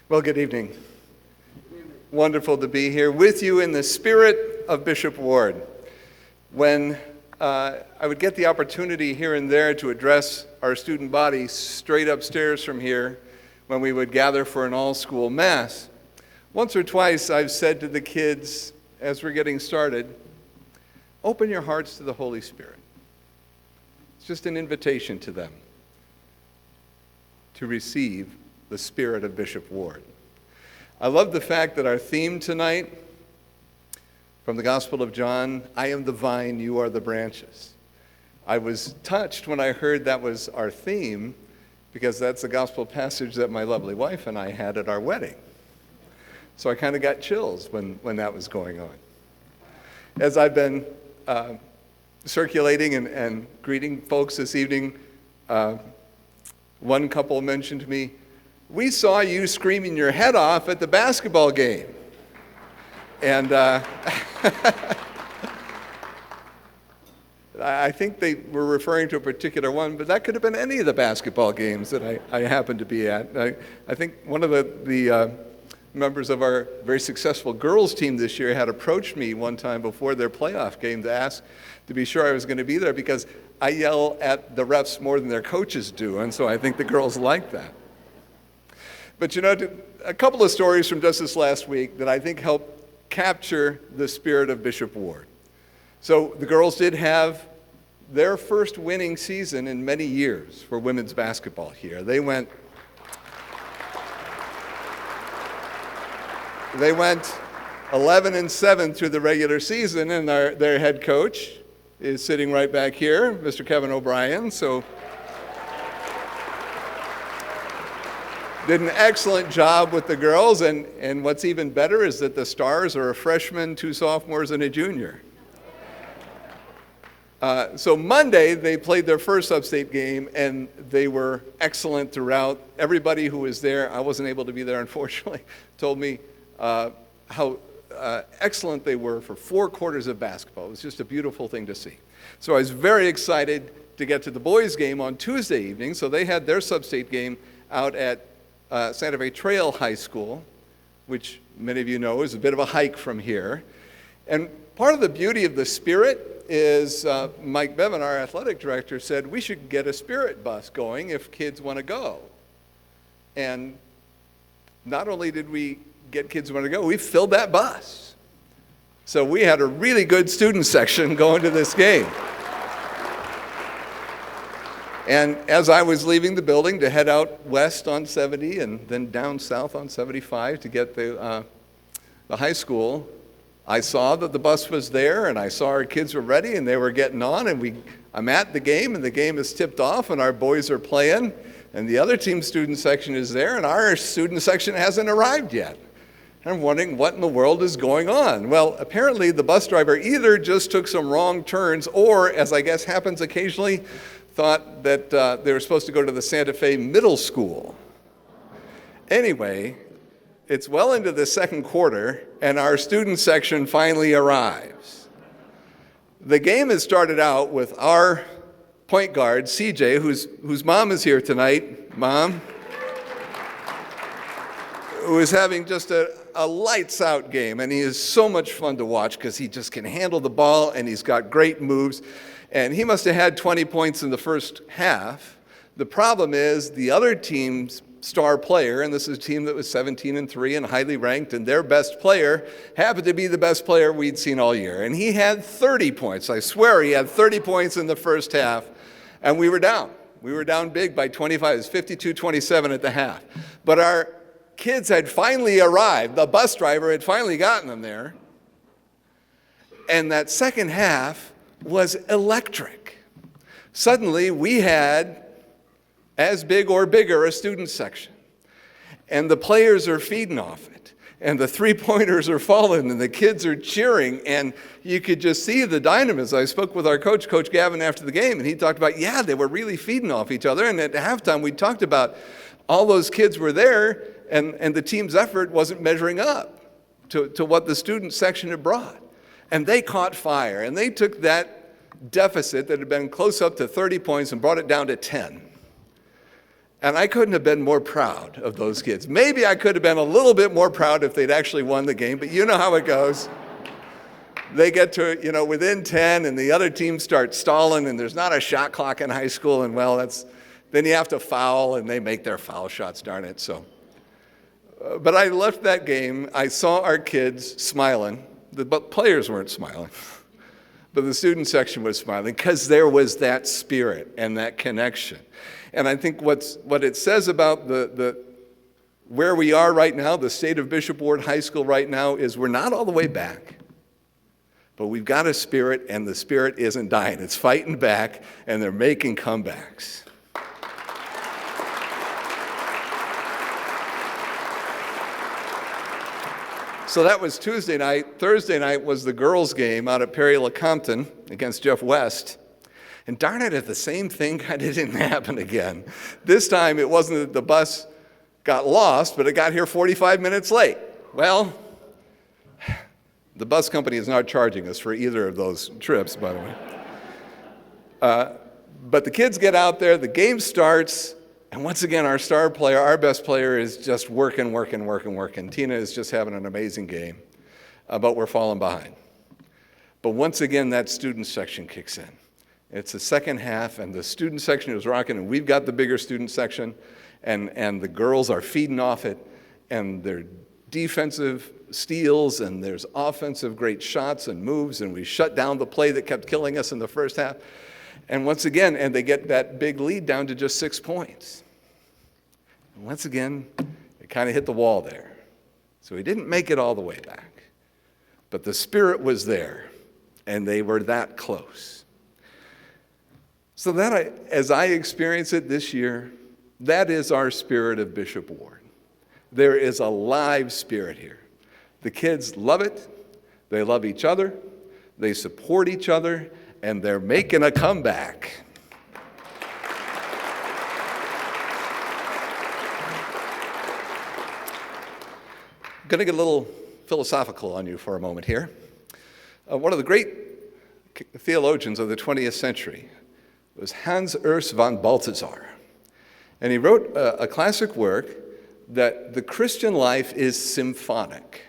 Well, good evening. Wonderful to be here with you in the spirit of Bishop Ward. When I would get the opportunity here and there to address our student body straight upstairs from here when we would gather for an all-school mass, once or twice I've said to the kids as we're getting started, open your hearts to the Holy Spirit. It's just an invitation to them to receive the spirit of Bishop Ward. I love the fact that our theme tonight from the Gospel of John, I am the vine, you are the branches. I was touched when I heard that was our theme because that's the gospel passage that my lovely wife and I had at our wedding. So I kind of got chills when that was going on. As I've been circulating and greeting folks this evening, one couple mentioned to me, we saw you screaming your head off at the basketball game. And I think they were referring to a particular one, but that could have been any of the basketball games that I happened to be at. I think one of the members of our very successful girls team this year had approached me one time before their playoff game to ask to be sure I was going to be there because I yell at the refs more than their coaches do, and so I think the girls like that. But you know, a couple of stories from just this last week that I think help capture the spirit of Bishop Ward. So the girls did have their first winning season in many years for women's basketball here. They went 11-7 through the regular season, and their head coach is sitting right back here, Mr. Kevin O'Brien. So did an excellent job with the girls, and what's even better is that the stars are a freshman, 2 sophomores, and a junior. So Monday, they played their first upstate game, and they were excellent throughout. Everybody who was there, I wasn't able to be there, unfortunately, told me how excellent they were for 4 quarters of basketball. It was just a beautiful thing to see. So I was very excited to get to the boys' game on Tuesday evening. So they had their sub-state game out at Santa Fe Trail High School, which many of you know is a bit of a hike from here. And part of the beauty of the Spirit is Mike Bevan, our athletic director, said we should get a Spirit bus going if kids want to go. And not only did we get kids who want to go, we filled that bus. So we had a really good student section going to this game. And as I was leaving the building to head out west on 70 and then down south on 75 to get the high school, I saw that the bus was there, and I saw our kids were ready, and they were getting on, and I'm at the game, and the game is tipped off, and our boys are playing, and the other team's student section is there, and our student section hasn't arrived yet. And I'm wondering what in the world is going on. Well, apparently the bus driver either just took some wrong turns or, as I guess happens occasionally, thought that they were supposed to go to the Santa Fe Middle School. Anyway, it's well into the second quarter, and our student section finally arrives. The game has started out with our point guard, CJ, whose mom is here tonight, Mom, who is having just a lights-out game, and he is so much fun to watch because he just can handle the ball, and he's got great moves. And he must have had 20 points in the first half. The problem is the other team's star player, and this is a team that was 17-3 and highly ranked, and their best player happened to be the best player we'd seen all year. And he had 30 points. I swear he had 30 points in the first half, and we were down. We were down big by 25. It was 52-27 at the half. But our kids had finally arrived. The bus driver had finally gotten them there. And that second half was electric. Suddenly, we had as big or bigger a student section. And the players are feeding off it. And the three-pointers are falling, and the kids are cheering. And you could just see the dynamism. I spoke with our coach, Coach Gavin, after the game, and he talked about, they were really feeding off each other. And at halftime, we talked about all those kids were there, and the team's effort wasn't measuring up to what the student section had brought. And they caught fire, and they took that deficit that had been close up to 30 points and brought it down to 10. And I couldn't have been more proud of those kids. Maybe I could have been a little bit more proud if they'd actually won the game, but you know how it goes. They get to, within 10 and the other team starts stalling and there's not a shot clock in high school and then you have to foul and they make their foul shots, darn it. So, but I left that game, I saw our kids smiling, but players weren't smiling. But the student section was smiling because there was that spirit and that connection. And I think what it says about where we are right now, the state of Bishop Ward High School right now, is we're not all the way back. But we've got a spirit, and the spirit isn't dying. It's fighting back, and they're making comebacks. So that was Tuesday night. Thursday night was the girls' game out at Perry-LeCompton against Jeff West. And darn it, if the same thing kind of didn't happen again. This time it wasn't that the bus got lost, but it got here 45 minutes late. Well, the bus company is not charging us for either of those trips, by the way. But the kids get out there, the game starts, and once again, our star player, our best player, is just working. Tina is just having an amazing game, but we're falling behind. But once again, that student section kicks in. It's the second half, and the student section is rocking, and we've got the bigger student section, and the girls are feeding off it, and they're defensive steals, and there's offensive great shots and moves, and we shut down the play that kept killing us in the first half. And once again, and they get that big lead down to just 6 points. And once again, it kind of hit the wall there. So we didn't make it all the way back. But the spirit was there, and they were that close. So that, as I experience it this year, that is our spirit of Bishop Ward. There is a live spirit here. The kids love it, they love each other, they support each other, and they're making a comeback. I'm going to get a little philosophical on you for a moment here. One of the great theologians of the 20th century was Hans Urs von Balthasar. And he wrote a classic work that the Christian life is symphonic.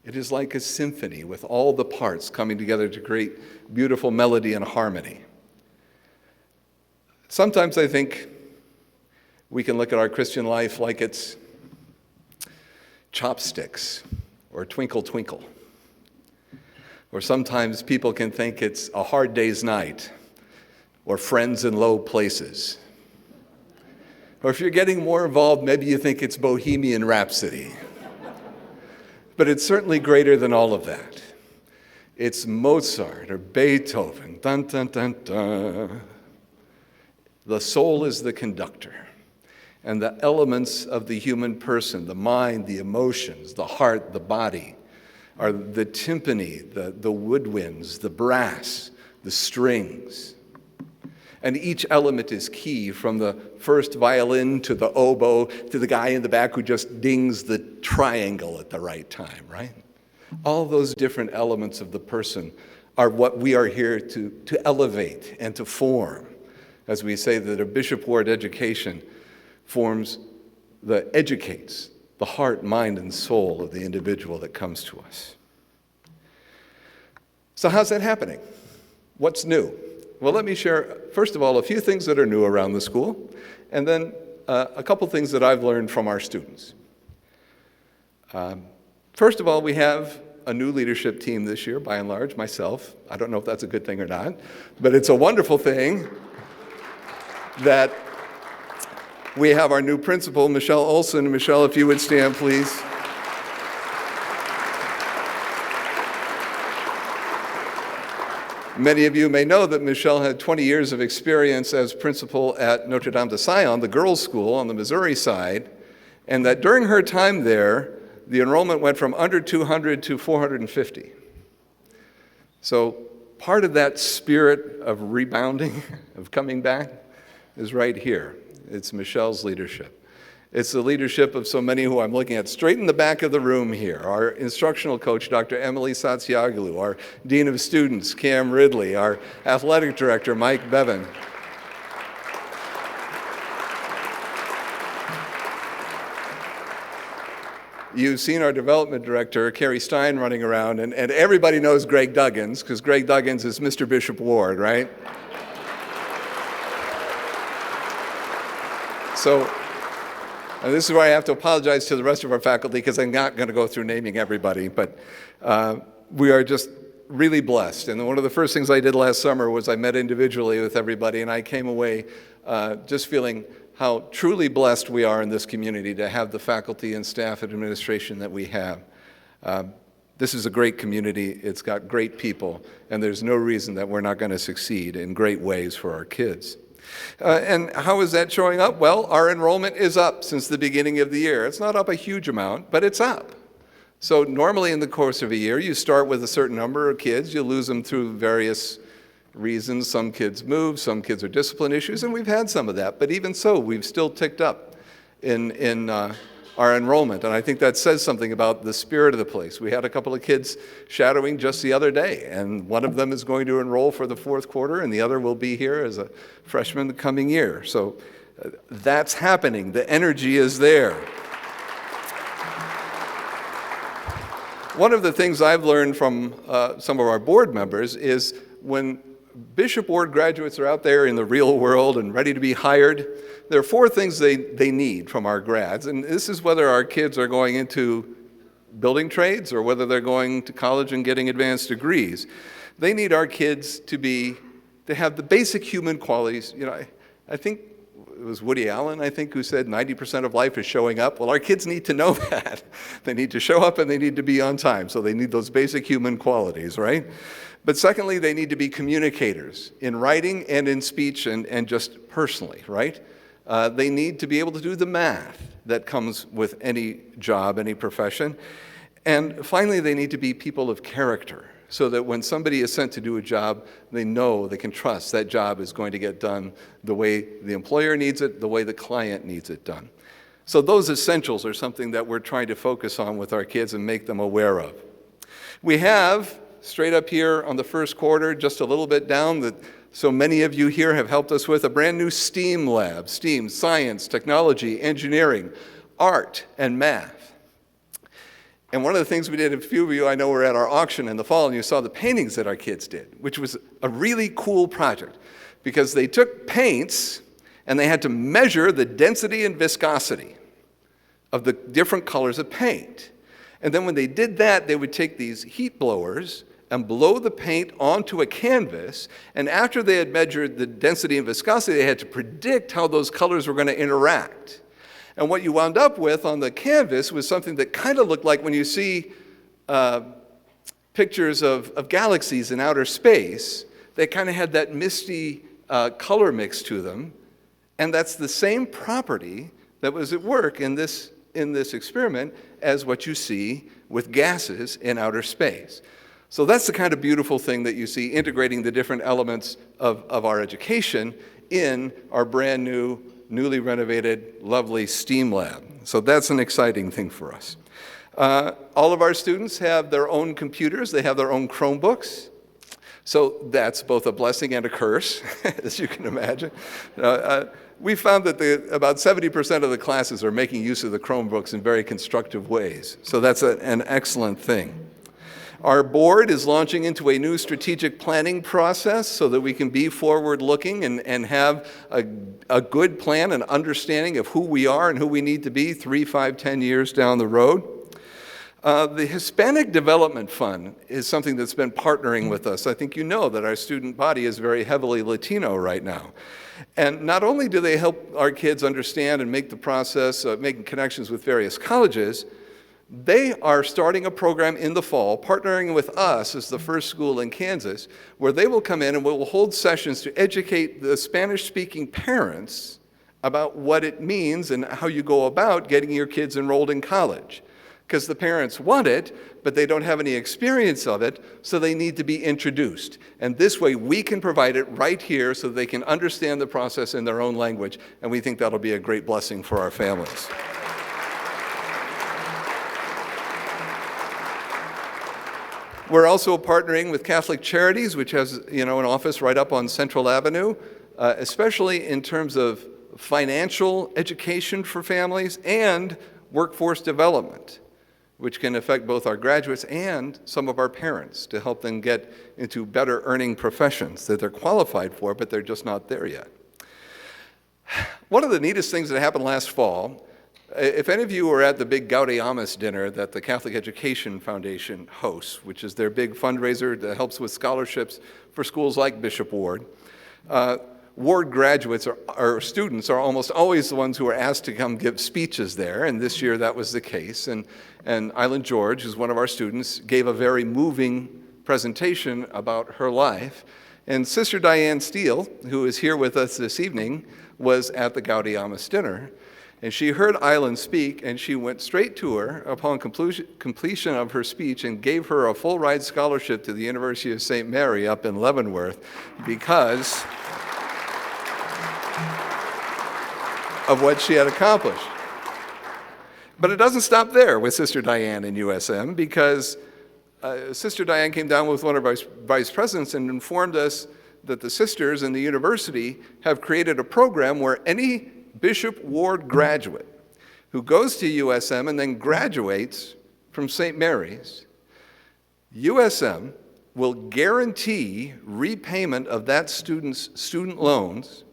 It is like a symphony with all the parts coming together to create beautiful melody and harmony. Sometimes I think we can look at our Christian life like it's chopsticks or twinkle twinkle. Or sometimes people can think it's a hard day's night or friends in low places. Or if you're getting more involved, maybe you think it's Bohemian Rhapsody. But it's certainly greater than all of that. It's Mozart or Beethoven. Dun, dun, dun, dun. The soul is the conductor. And the elements of the human person, the mind, the emotions, the heart, the body, are the timpani, the woodwinds, the brass, the strings. And each element is key, from the first violin to the oboe to the guy in the back who just dings the triangle at the right time, right? All those different elements of the person are what we are here to elevate and to form. As we say that a Bishop Ward education educates the heart, mind, and soul of the individual that comes to us. So how's that happening? What's new? Well, let me share, first of all, a few things that are new around the school, and then a couple things that I've learned from our students. First of all, we have a new leadership team this year, by and large, myself. I don't know if that's a good thing or not, but it's a wonderful thing that we have our new principal, Michelle Olson. Michelle, if you would stand, please. Many of you may know that Michelle had 20 years of experience as principal at Notre Dame de Sion, the girls' school on the Missouri side, and that during her time there, the enrollment went from under 200 to 450. So part of that spirit of rebounding, of coming back, is right here. It's Michelle's leadership. It's the leadership of so many who I'm looking at straight in the back of the room here. Our instructional coach, Dr. Emily Satsiaglu, our Dean of Students, Cam Ridley, our athletic director, Mike Bevan. you've seen our development director, Carrie Stein, running around, and everybody knows Greg Duggins, because Greg Duggins is Mr. Bishop Ward, right? So, and this is where I have to apologize to the rest of our faculty, because I'm not going to go through naming everybody, but we are just really blessed. And one of the first things I did last summer was I met individually with everybody, and I came away just feeling how truly blessed we are in this community to have the faculty and staff and administration that we have. This is a great community. It's got great people, and there's no reason that we're not going to succeed in great ways for our kids. And how is that showing up? Well, our enrollment is up since the beginning of the year. It's not up a huge amount, but it's up. So normally in the course of a year, you start with a certain number of kids. You lose them through various reasons. Some kids move, some kids are discipline issues, and we've had some of that. But even so, we've still ticked up in our enrollment. And I think that says something about the spirit of the place. We had a couple of kids shadowing just the other day, and one of them is going to enroll for the fourth quarter, and the other will be here as a freshman the coming year. So that's happening. The energy is there. One of the things I've learned from some of our board members is when Bishop Ward graduates are out there in the real world and ready to be hired, there are four things they need from our grads. And this is whether our kids are going into building trades or whether they're going to college and getting advanced degrees. They need our kids to have the basic human qualities. You know, I think it was Woody Allen, I think, who said 90% of life is showing up. Well, our kids need to know that. They need to show up and they need to be on time. So they need those basic human qualities, right? But secondly, they need to be communicators in writing and in speech and just personally, right? They need to be able to do the math that comes with any job, any profession. And finally, they need to be people of character, so that when somebody is sent to do a job, they know, they can trust that job is going to get done the way the employer needs it, the way the client needs it done. So those essentials are something that we're trying to focus on with our kids and make them aware of. We have, straight up here on the first quarter, just a little bit down, that so many of you here have helped us with, a brand new STEAM lab. STEAM, science, technology, engineering, art, and math. And one of the things we did, a few of you I know were at our auction in the fall, and you saw the paintings that our kids did, which was a really cool project, because they took paints and they had to measure the density and viscosity of the different colors of paint. And then when they did that, they would take these heat blowers and blow the paint onto a canvas, and after they had measured the density and viscosity, they had to predict how those colors were going to interact. And what you wound up with on the canvas was something that kind of looked like when you see pictures of galaxies in outer space. They kind of had that misty color mix to them. And that's the same property that was at work in this experiment as what you see with gases in outer space. So that's the kind of beautiful thing that you see, integrating the different elements of our education in our brand new, newly renovated, lovely STEAM lab. So that's an exciting thing for us. All of our students have their own computers. They have their own Chromebooks. So that's both a blessing and a curse, as you can imagine. We found that about 70% of the classes are making use of the Chromebooks in very constructive ways. So that's an excellent thing. Our board is launching into a new strategic planning process so that we can be forward-looking and have a good plan and understanding of who we are and who we need to be 3, 5, 10 years down the road. The Hispanic Development Fund is something that's been partnering with us. I think you know that our student body is very heavily Latino right now. And not only do they help our kids understand and make the process of making connections with various colleges, they are starting a program in the fall, partnering with us as the first school in Kansas, where they will come in and we will hold sessions to educate the Spanish-speaking parents about what it means and how you go about getting your kids enrolled in college. Because the parents want it, but they don't have any experience of it, so they need to be introduced. And this way, we can provide it right here so they can understand the process in their own language, and we think that'll be a great blessing for our families. We're also partnering with Catholic Charities, which has an office right up on Central Avenue, especially in terms of financial education for families and workforce development. which can affect both our graduates and some of our parents to help them get into better earning professions that they're qualified for, but they're just not there yet. One of the neatest things that happened last fall, if any of you were at the big Gaudeamus dinner that the Catholic Education Foundation hosts, which is their big fundraiser that helps with scholarships for schools like Bishop Ward, Ward graduates or students are almost always the ones who are asked to come give speeches there, and this year that was the case. And Island George, who's one of our students, gave a very moving presentation about her life. And Sister Diane Steele, who is here with us this evening, was at the Gaudeamus dinner. And she heard Island speak, and she went straight to her upon completion of her speech and gave her a full ride scholarship to the University of St. Mary up in Leavenworth because of what she had accomplished. But it doesn't stop there with Sister Diane in USM, because Sister Diane came down with one of our vice presidents and informed us that the sisters in the university have created a program where any Bishop Ward graduate who goes to USM and then graduates from St. Mary's, USM will guarantee repayment of that student's student loans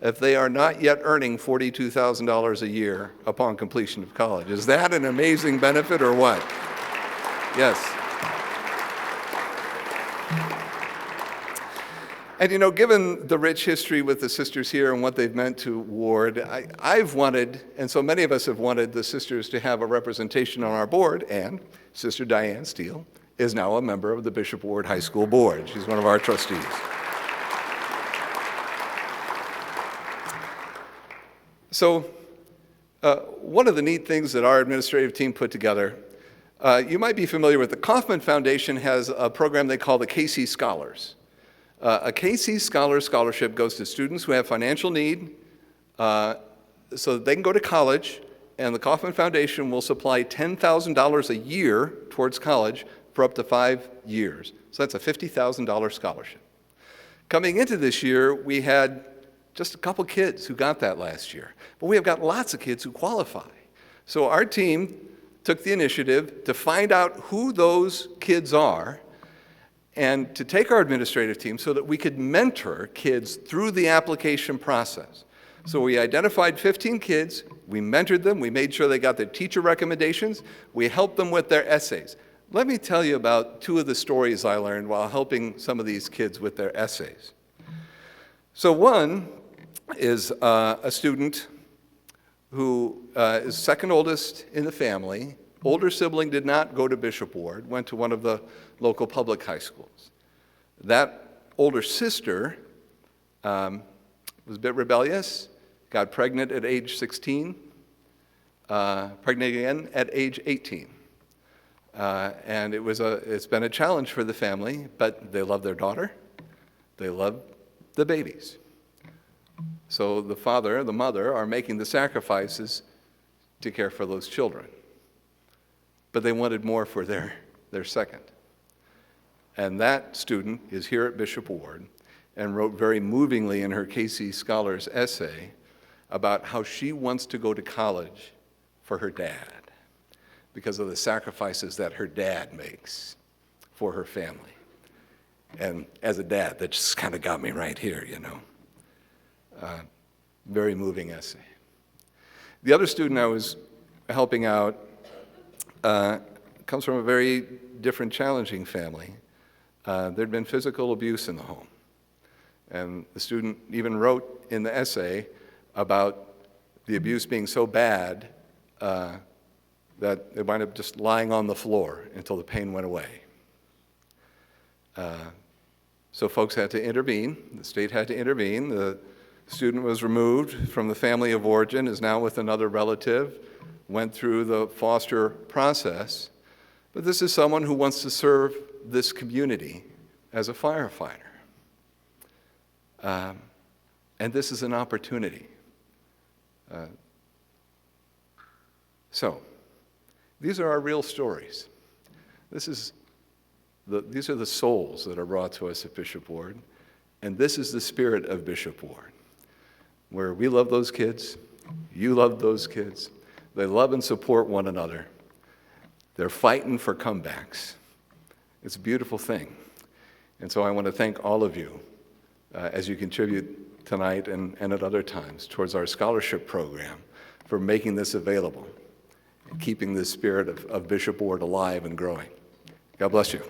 if they are not yet earning $42,000 a year upon completion of college. Is that an amazing benefit or what? Yes. And you know, given the rich history with the sisters here and what they've meant to Ward, I've wanted, and so many of us have wanted, the sisters to have a representation on our board, and Sister Diane Steele is now a member of the Bishop Ward High School Board. She's one of our trustees. So one of the neat things that our administrative team put together, you might be familiar with the Kauffman Foundation has a program they call the KC Scholars. A KC Scholar Scholarship goes to students who have financial need so that they can go to college, and the Kauffman Foundation will supply $10,000 a year towards college for up to 5 years. So that's a $50,000 scholarship. Coming into this year, we had just a couple kids who got that last year, but we have got lots of kids who qualify. So our team took the initiative to find out who those kids are and to take our administrative team so that we could mentor kids through the application process. So we identified 15 kids, we mentored them, we made sure they got their teacher recommendations, we helped them with their essays. Let me tell you about two of the stories I learned while helping some of these kids with their essays. So one is a student who is second oldest in the family. Older sibling did not go to Bishop Ward, went to one of the local public high schools. That older sister was a bit rebellious, got pregnant at age 16, pregnant again at age 18. And it's been a challenge for the family, but they love their daughter, they love the babies. So the father, the mother are making the sacrifices to care for those children. But they wanted more for their second. And that student is here at Bishop Ward and wrote very movingly in her KC Scholars essay about how she wants to go to college for her dad because of the sacrifices that her dad makes for her family. And as a dad, that just kind of got me right here, you know. Very moving essay. The other student I was helping out comes from a very different, challenging family. There'd been physical abuse in the home. And the student even wrote in the essay about the abuse being so bad that they wound up just lying on the floor until the pain went away. So folks had to intervene. The state had to intervene. The student was removed from the family of origin, is now with another relative, went through the foster process. But this is someone who wants to serve this community as a firefighter. And this is an opportunity. So, these are our real stories. These are the souls that are brought to us at Bishop Ward, and this is the spirit of Bishop Ward, where we love those kids, you love those kids, they love and support one another. They're fighting for comebacks. It's a beautiful thing. And so I want to thank all of you as you contribute tonight and at other times towards our scholarship program for making this available and keeping the spirit of Bishop Ward alive and growing. God bless you.